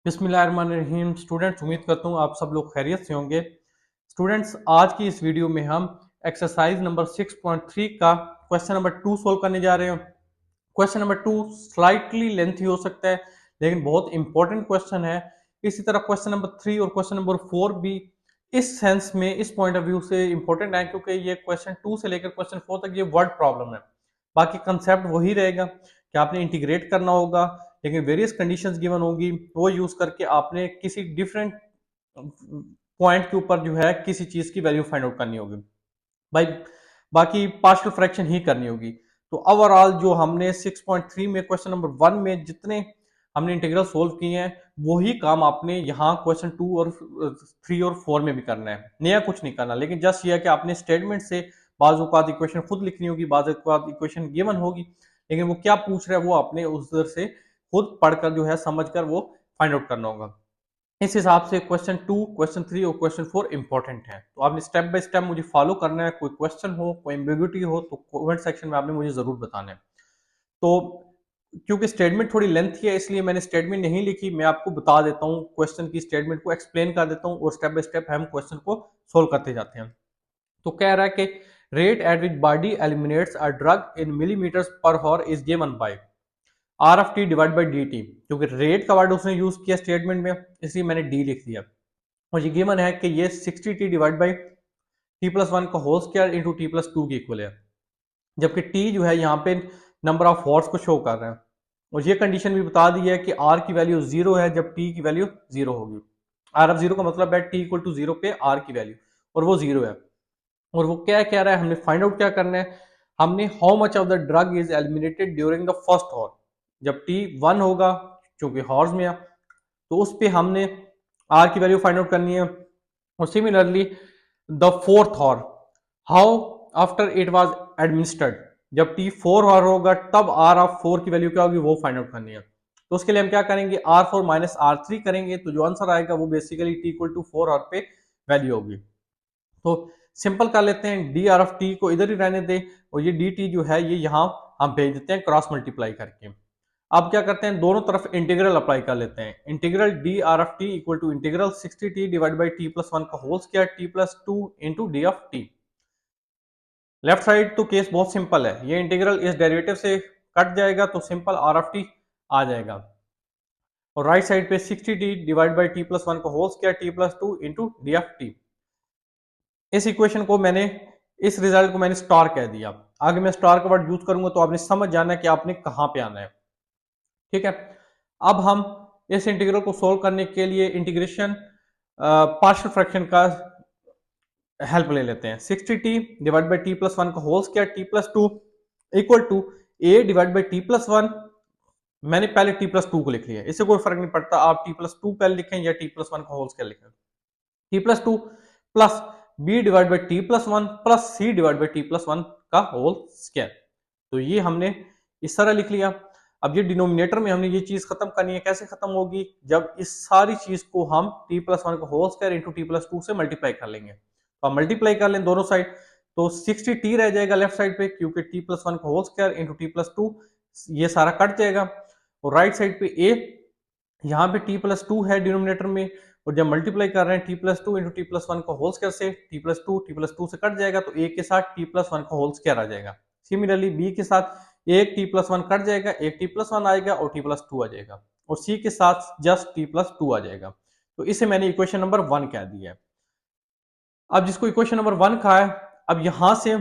बिस्मिल्लाहिर्रहमानिर्रहीम। स्टूडेंट्स, उम्मीद करता हूँ आप सब लोग खैरियत से होंगे। स्टूडेंट्स, आज की इस वीडियो में हम एक्सरसाइज नंबर 6.3 का क्वेश्चन नंबर 2 सोल्व करने जा रहे हैं। क्वेश्चन नंबर 2 स्लाइटली लेंथी हो सकता है, लेकिन बहुत इंपॉर्टेंट क्वेश्चन है। इसी तरह क्वेश्चन नंबर 3 और क्वेश्चन नंबर 4 भी इस सेंस में, इस पॉइंट ऑफ व्यू से इंपॉर्टेंट है, क्योंकि ये क्वेश्चन 2 से लेकर क्वेश्चन 4 तक ये वर्ड प्रॉब्लम है। बाकी कंसेप्ट वही रहेगा कि आपने इंटीग्रेट करना होगा, लेकिन वेरियस कंडीशंस गिवन होगी, वो यूज करके आपने किसी डिफरेंट पॉइंट के ऊपर जो है किसी चीज की वैल्यू फाइंड आउट करनी होगी भाई। बाकी पार्शियल फ्रैक्शन ही करनी होगी। तो ओवरऑल जो हमने 6.3 में क्वेश्चन नंबर 1 में जितने हमने इंटीग्रल सोल्व किए हैं, वही काम आपने यहाँ क्वेश्चन 2 और 3 और 4 में भी करना है। नया कुछ नहीं करना, लेकिन जस्ट ये है कि आपने स्टेटमेंट से बाज़ औक़ात इक्वेशन खुद लिखनी होगी, बाज़ औक़ात इक्वेशन गिवन होगी, लेकिन वो क्या पूछ रहा है वो आपने उधर से खुद पढ़कर जो है समझकर वो फाइंड आउट करना होगा। इस हिसाब से क्वेश्चन 2, क्वेश्चन 3 और क्वेश्चन 4 इंपॉर्टेंट है। तो आपने स्टेप बाय स्टेप मुझे फॉलो करना है। कोई क्वेश्चन हो, कोई एम्बिग्यूटी हो, तो कमेंट सेक्शन में आपने मुझे जरूर बताना है। तो क्योंकि स्टेटमेंट थोड़ी लेंथी है, इसलिए मैंने स्टेटमेंट नहीं लिखी। मैं आपको बता देता हूँ, क्वेश्चन की स्टेटमेंट को एक्सप्लेन कर देता हूँ और स्टेप बाय स्टेप हम क्वेश्चन को सोल्व करते जाते हैं। तो कह रहा है कि rate at which body eliminates a drug in millimeters per hour is given by R of T divide by D T. क्योंकि रेट का वर्ड उसने यूज किया स्टेटमेंट में, इसलिए मैंने डी लिख दिया। और ये गिवन है कि ये 60t divide by T plus one का whole square into T plus two के इक्वल है, जबकि टी जो है यहाँ पे नंबर ऑफ हॉर्स को शो कर रहा है। और ये कंडीशन भी बता दी है कि आर की वैल्यू जीरो है जब टी की वैल्यू जीरो होगी। आर ऑफ जीरो का मतलब है टी इक्वल टू जीरो पे आर की वैल्यू, और वो जीरो है। और वो क्या कह रहा है, हमने फाइंड आउट क्या करना है, हमने how much of the drug is eliminated during the first hour. जब टी वन होगा, क्योंकि हॉर्स में है, तो उस पे हमने आर की वैल्यू फाइंड आउट करनी है। और similarly the fourth hour, how after it was administered, जब टी फोर हॉर होगा तब आर ऑफ फोर की वैल्यू क्या होगी वो फाइंड आउट करनी है। तो उसके लिए हम क्या करेंगे, R four minus R three करेंगे, तो जो आंसर आएगा वो basically T equal to four hour पे वैल्यू होगी। तो सिंपल कर लेते हैं, डी आर ऑफ टी को इधर ही रहने दे, और ये डी टी जो है ये यहाँ हम भेज देते हैं क्रॉस मल्टीप्लाई करके। अब क्या करते हैं, दोनों तरफ इंटीग्रल अप्लाई कर लेते हैं। Integral D R of T equal to integral 60t divide by T plus one का whole square T plus two into D of T. Left side तो केस बहुत सिंपल है, ये इंटीग्रल इस डेरिवेटिव से कट जाएगा तो सिंपल आर ऑफ टी आ जाएगा। और राइट साइड पे 60t divide by T plus one का whole square T plus two into D of T. इस इक्वेशन को मैंने, इस रिजल्ट को मैंने स्टार कह दिया। आगे मैं स्टार का वर्ड यूज करूंगा तो आपने समझ जाना है कि आपने कहां पे आना है। ठीक है, अब हम इस इंटीग्रल को सोल्व करने के लिए इंटीग्रेशन पार्शियल फ्रैक्शन का हेल्प ले लेते हैं। 60t divide by T plus one का whole square T plus two equal to A divide by T plus one. मैंने पहले टी प्लस टू को लिख लिया, इससे कोई फर्क नहीं पड़ता आप टी प्लस टू पहले लिखें या टी प्लस वन का होल स्क्वायर लिखें। T plus two plus B divide by T plus one plus C divide by T plus one का होल स्क्वायर। तो ये हमने इस तरह लिख लिया। अब ये डिनोमिनेटर में हमने ये चीज खत्म करनी है। कैसे खत्म होगी, जब इस सारी चीज को हम टी प्लस वन का whole square into T plus two से मल्टीप्लाई कर लेंगे। तो हम मल्टीप्लाई कर लें दोनों साइड, तो 60t रह जाएगा लेफ्ट साइड पे, क्योंकि टी प्लस वन का whole square into T plus two ये सारा कट जाएगा। और राइट साइड पे ए, यहाँ पे टी प्लस टू है डिनोमिनेटर में, और जब मल्टीप्लाई कर रहे हैं T plus two into T plus one का होल स्क्वायर से, टी प्लस टू से कट जाएगा तो ए के साथ टी प्लस वन का होल स्क्वायर आ जाएगा। सिमिलरली बी के साथ एक टी प्लस वन कट जाएगा, एक टी प्लस वन आएगा और टी प्लस टू आ जाएगा, और सी के साथ जस्ट टी प्लस टू आ जाएगा। तो इसे मैंने इक्वेशन नंबर वन कह दिया है। अब जिसको इक्वेशन नंबर वन कहा है, अब यहां से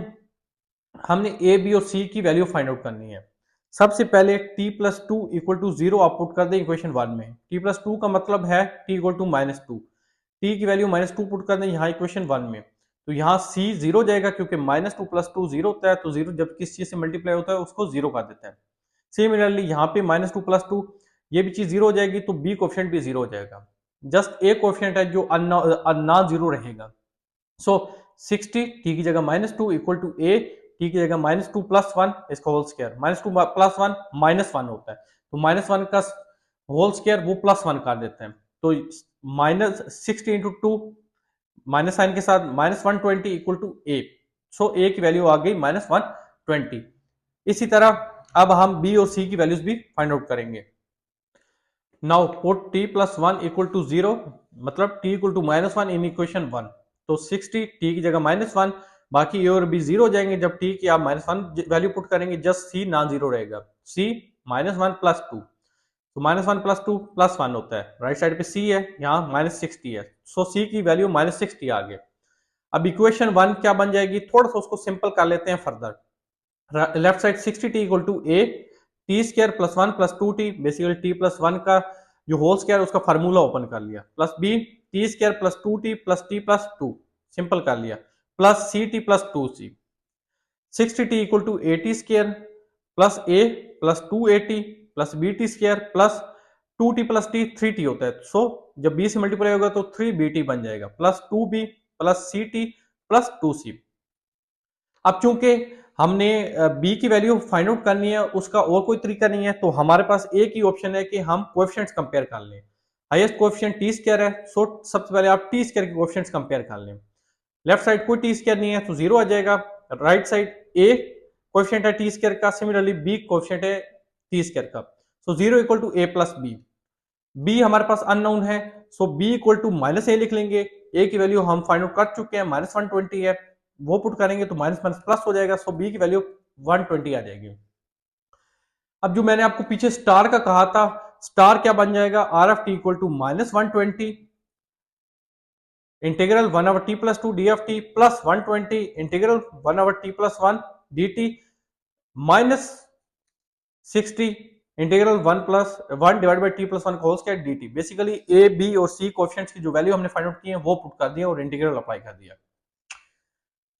हमने ए बी और सी की वैल्यू फाइंड आउट करनी है। सबसे पहले t plus two equal to zero आप पुट कर दें इक्वेशन वन में। t प्लस टू का मतलब है t equal to minus two, T की वैल्यू माइनस टू पुट कर दें यहाँ इक्वेशन वन में। तो यहाँ c जीरो जाएगा, क्योंकि minus two plus two zero होता है, तो जीरो जब किस चीज से मल्टीप्लाई होता है उसको जीरो कर देते हैं। सिमिलरली यहाँ पे माइनस टू प्लस टू ये भी चीज जीरो हो जाएगी, तो b कोफिशिएंट भी जीरो हो जाएगा। जस्ट एक कोफिशिएंट है जो अननॉन जीरो रहेगा। सो 60 टी की जगह minus two equal to A, T की जगह माइनस टू प्लस वन, इसका whole square. Minus two plus one minus one होता है, तो माइनस वन का होल स्क्वायर वो प्लस वन कर देते हैं। तो minus 60 into two minus sign के साथ minus 120 equal to A. So A की वैल्यू आ गई माइनस 120। इसी तरह अब हम बी और सी की वैल्यूज भी फाइंड आउट करेंगे। Now put t plus one equal to zero, मतलब t equal to minus one in equation one. तो 60 t की जगह माइनस वन, बाकी ए और बी जीरो हो जाएंगे जब t की आप माइनस वन वैल्यू पुट करेंगे, जस्ट c नॉन जीरो रहेगा। c minus one plus two, तो minus one plus two plus one होता है, राइट साइड पे c है, यहाँ माइनस 60 है, सो c की वैल्यू माइनस 60 आ गई। अब इक्वेशन वन क्या बन जाएगी, थोड़ा सा उसको सिंपल कर लेते हैं further. Left side 60t equal to a T square plus one plus two T, basically T plus one का जो होल स्क्वायर उसका फार्मूला ओपन कर लिया, plus B T square plus two T plus T plus two, simple कर लिया, plus C T plus two C. 60t equal to A T square plus A plus two A T plus B T square plus two T plus T three T होता है, सो जब B से multiply होगा तो three B T बन जाएगा, plus two B plus C T plus two C. अब चूंकि हमने बी की वैल्यू फाइंड आउट करनी है, उसका और कोई तरीका नहीं है, तो हमारे पास एक ही ऑप्शन है कि हम कोएफिशिएंट्स कंपेयर कर लें। हाईएस्ट कोएफिशिएंट टी स्क्वायर है, सो सबसे पहले आप टी स्क्वायर के कोएफिशिएंट्स कंपेयर कर लें। लेफ्ट साइड कोई टी स्क्वायर नहीं है तो जीरो आ जाएगा, राइट साइड ए कोएफिशिएंट है टी स्क्वायर का, सिमिलरली बी कोएफिशिएंट है टी स्क्वायर का, so zero equal to A plus B. B हमारे पास अननोन है, so B equal to minus A लिख लेंगे, ए की वैल्यू हम फाइंड आउट कर चुके हैं, माइनस 120 है, वो पुट करेंगे तो माइनस माइनस प्लस हो जाएगा, सो बी की वैल्यू 120 आ जाएगी। अब जो मैंने आपको पीछे स्टार का कहा था, स्टार क्या बन जाएगा, R F T equal to minus 120 integral one over T plus two D F T plus 120 integral one over T plus one D T minus 60 integral one plus one divide by T plus one whole square D T. Basically A B और C coefficients की जो value हमने find out की है वो put कर दिया और इंटीग्रल अप्लाई कर दिया।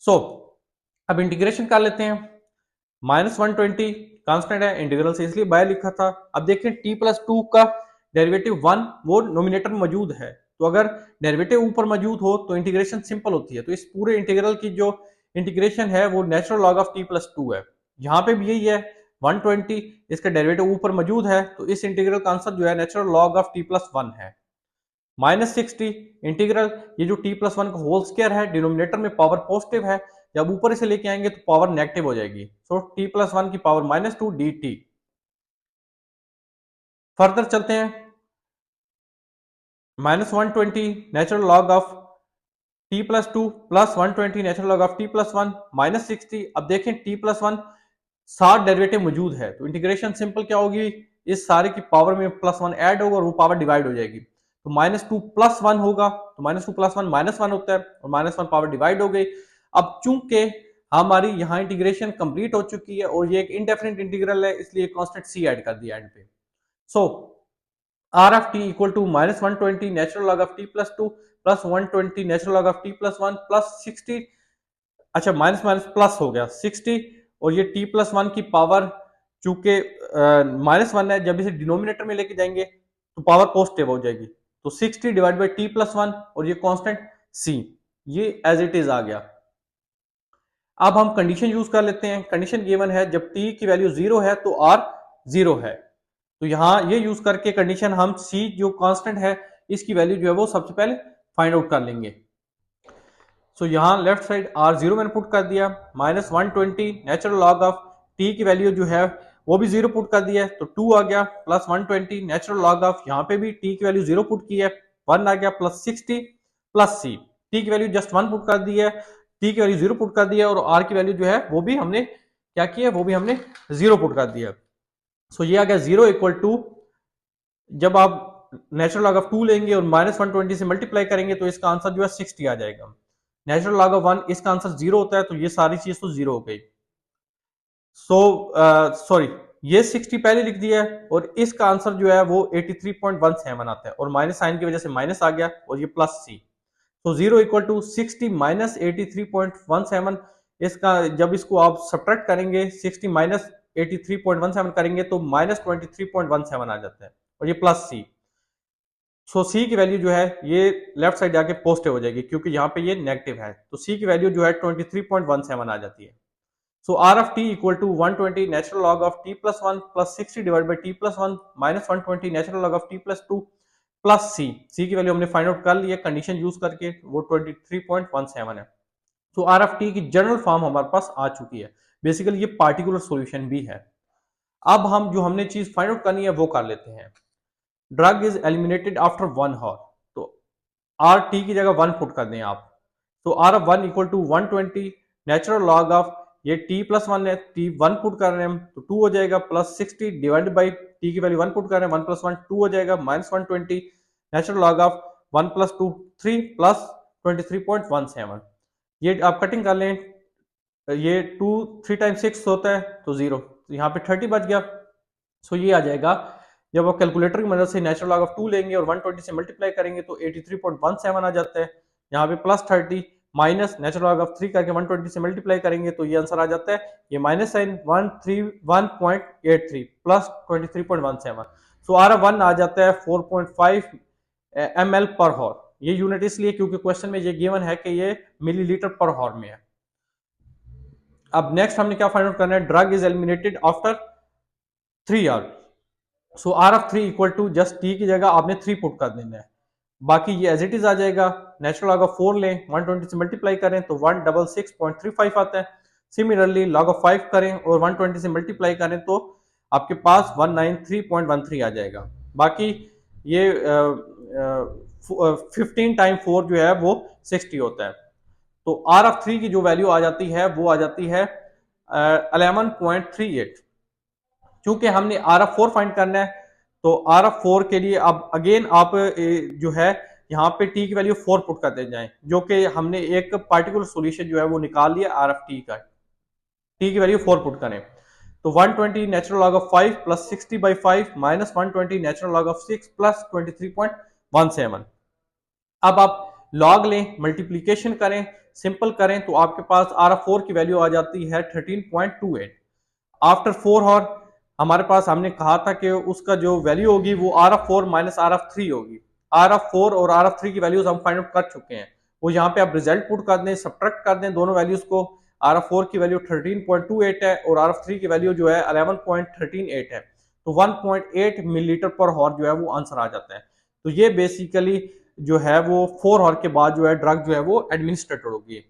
सो अब इंटीग्रेशन कर लेते हैं, माइनस 120 कांस्टेंट है, इंटीग्रल से इसलिए बाय लिखा था। अब देखें टी प्लस टू का डेरिवेटिव वन वो नोमिनेटर में मौजूद है, तो अगर डेरिवेटिव ऊपर मौजूद हो तो इंटीग्रेशन सिंपल होती है, तो इस पूरे इंटीग्रल की जो इंटीग्रेशन है वो natural log of T plus two है। यहाँ पे भी यही है 120, इसका डेरिवेटिव ऊपर मौजूद है, तो इस इंटीग्रल का आंसर जो है natural log of T plus one है। माइनस 60 इंटीग्रल, ये जो टी प्लस वन का होल स्क्वायर है, डिनोमिनेटर में पावर पॉजिटिव है, जब ऊपर से लेके आएंगे तो पावर नेगेटिव हो जाएगी, सो टी प्लस वन की power minus two D T. Further चलते हैं, minus 120 natural log of T plus two plus 120 natural log of T plus one minus 60। अब देखें टी प्लस वन सात डेरिवेटिव मौजूद है, तो इंटीग्रेशन सिंपल क्या होगी, इस सारे की पावर में प्लस वन ऐड होगा और वो पावर डिवाइड हो जाएगी, तो माइनस टू प्लस वन होगा, तो minus two plus one minus one होता है और माइनस वन पावर डिवाइड हो गई। अब चूंकि हमारी यहाँ इंटीग्रेशन कंप्लीट हो चुकी है और ये एक इनडेफिनिट इंटीग्रल है, इसलिए कांस्टेंट सी ऐड कर दिया एंड पे। So R of T equal to minus 120 natural log of T plus two plus 120 natural log of T plus one plus 60, अच्छा माइनस माइनस प्लस हो गया 60, और ये टी प्लस वन की पावर चूंकि माइनस वन है, जब इसे डिनोमिनेटर में लेके जाएंगे तो पावर पॉजिटिव हो जाएगी, तो 60 divide by T plus one और ये कांस्टेंट सी, ये एज इट इज आ गया। अब हम कंडीशन यूज कर लेते हैं, कंडीशन गिवन है जब t की वैल्यू जीरो है तो r जीरो है, तो यहां ये यूज करके कंडीशन हम c जो कांस्टेंट है इसकी वैल्यू जो है वो सबसे पहले फाइंड आउट कर लेंगे। सो यहाँ लेफ्ट साइड आर जीरो मैंने पुट कर दिया, minus 120 natural log of T की वैल्यू जो है वो भी जीरो पुट कर दिया है, तो 2 आ गया, प्लस 120 नेचुरल लॉग ऑफ यहाँ पे भी टी की वैल्यू जीरो पुट की है, 1 आ गया, प्लस 60 प्लस सी, टी की वैल्यू जस्ट 1 पुट कर दी है, टी की वैल्यू जीरो पुट कर दिया, और आर की वैल्यू जो है वो भी हमने क्या किया, वो भी हमने जीरो पुट कर दिया। सो ये आ गया जीरो इक्वल टू, जब आप नेचुरल लॉग ऑफ 2 लेंगे और माइनस 120 से मल्टीप्लाई करेंगे तो इसका आंसर जो है 60 आ जाएगा। नेचुरल लॉग ऑफ वन, इसका आंसर जीरो होता है, तो ये सारी चीज तो जीरो हो गई। सो सॉरी, ये 60 पहले लिख दिया है और इसका आंसर जो है वो 83.17 आता है, और माइनस साइन की वजह से माइनस आ गया और ये प्लस सी, तो जीरो इक्वल टू 60 माइनस 83.17। इसका जब इसको आप सब्ट्रैक्ट करेंगे 60 माइनस 83.17 करेंगे तो माइनस 23.17 आ जाता है, और ये प्लस सी, सो सी की वैल्यू जो है ये लेफ्ट साइड जाके पॉजिटिव हो जाएगी क्योंकि यहाँ पे ये नेगेटिव है, तो सी की वैल्यू जो है 23.17 आ जाती है। So R of T equal to 120 natural log of T plus one plus 60 divide by T plus one minus 120 natural log of T plus two plus C, C की वैल्यू हमने फाइंड आउट कर ली है condition use करके, वो 23.17 है। तो R of T की general form हमारे पास आ चुकी है, बेसिकली ये पार्टिकुलर सॉल्यूशन भी है। अब हम जो हमने चीज फाइंड आउट करनी है वो कर लेते हैं। Drug is eliminated after 1 hour. तो आर टी की जगह 1 पुट कर दें आप, तो R of 1 equal to 120 natural log of ये टी प्लस 1 है, टी 1 पुट कर रहे हैं हम तो 2 हो जाएगा, प्लस 60 डिवाइडेड बाई टी की वैल्यू 1 पुट कर रहे हैं, 1 प्लस 1 2 हो जाएगा, minus 120 natural log of 1 plus 2 3 plus 23.17। ये आप कटिंग कर लें, ये 2 3 टाइम्स 6 होता है तो 0, तो यहाँ पे 30 बच गया। सो ये आ जाएगा, जब आप कैलकुलेटर की मदद से नेचुरल लॉग ऑफ 2 लेंगे और 120 से मल्टीप्लाई करेंगे तो 83.17 आ जाता है। यहाँ पे plus 30 minus natural log of 3 करके 120 से मल्टीप्लाई करेंगे तो ये आंसर आ जाता है, ये minus sign 131.83 plus 23.17। So R 1 आ जाता है 4.5 ml पर हॉर। ये यूनिट इसलिए क्योंकि क्वेश्चन में ये गिवन है कि ये मिलीलीटर पर हॉर में है। अब नेक्स्ट हमने क्या फाइंड आउट करना है, drug is eliminated after 3 hour. So R of 3 equal to just T की जगह आपने 3 पुट कर देना है, बाकी ये एज इट इज आ जाएगा। नेचुरल लॉग ऑफ 4 लें, 120 से मल्टीप्लाई करें तो 166.35 आता है। सिमिलरली लॉग ऑफ 5 करें और 120 से मल्टीप्लाई करें तो आपके पास 193.13 आ जाएगा। बाकी ये 15 टाइम 4 जो है वो 60 होता है। तो आर ऑफ 3 की जो वैल्यू आ जाती है वो आ जाती है 11.38। क्योंकि हमने आर ऑफ 4 फाइंड करना है तो आर ऑफ 4 के लिए अब अगेन आप जो है यहाँ पे टी की वैल्यू 4 पुट करते जाएं, जो कि हमने एक पार्टिकुलर सॉल्यूशन जो है वो निकाल लिया आर ऑफ टी का, टी की वैल्यू 4 पुट करें तो 120 natural log of 5 plus 60/5 minus 120 natural log of 6 plus 23.17। अब आप लॉग लें, मल्टीप्लीकेशन करें, सिंपल करें तो आपके पास आर ऑफ 4 की वैल्यू आ जाती है 13.28। आफ्टर 4 और हमारे पास हमने कहा था कि उसका जो वैल्यू होगी वो R of 4 minus R of 3 होगी। आर ऑफ 4 और आर ऑफ 3 की वैल्यूज हम फाइंड आउट कर चुके हैं, वो यहाँ पे आप रिजल्ट पुट कर दें, सब्ट्रैक्ट कर दें दोनों वैल्यूज को। आर ऑफ 4 की वैल्यू 13.28 है और आर ऑफ 3 की वैल्यू जो है 11.138 है, तो 1.8 मिलीलीटर पर हॉर जो है वो आंसर आ जाता है। तो ये बेसिकली जो है वो 4 हॉर के बाद जो है ड्रग जो है वो एडमिनिस्ट्रेटेड होगी।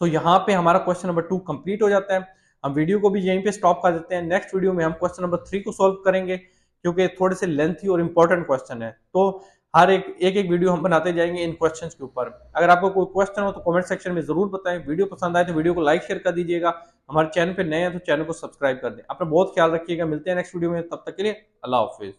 तो यहाँ पे हमारा क्वेश्चन नंबर 2 कंप्लीट हो जाता है। हम वीडियो को भी यहीं पे स्टॉप कर देते हैं। नेक्स्ट वीडियो में हम क्वेश्चन नंबर 3 को सॉल्व करेंगे, क्योंकि थोड़े से लेंथी और इंपॉर्टेंट क्वेश्चन है, तो हर एक वीडियो हम बनाते जाएंगे इन क्वेश्चंस के ऊपर। अगर आपको कोई क्वेश्चन हो तो कमेंट सेक्शन में जरूर बताएं। वीडियो पसंद आए तो वीडियो को लाइक शेयर कर दीजिएगा। हमारे चैनल पे नए हैं तो चैनल को सब्सक्राइब कर दें। अपना बहुत ख्याल रखिएगा, मिलते हैं नेक्स्ट वीडियो में, तब तक के लिए अल्लाह हाफिज।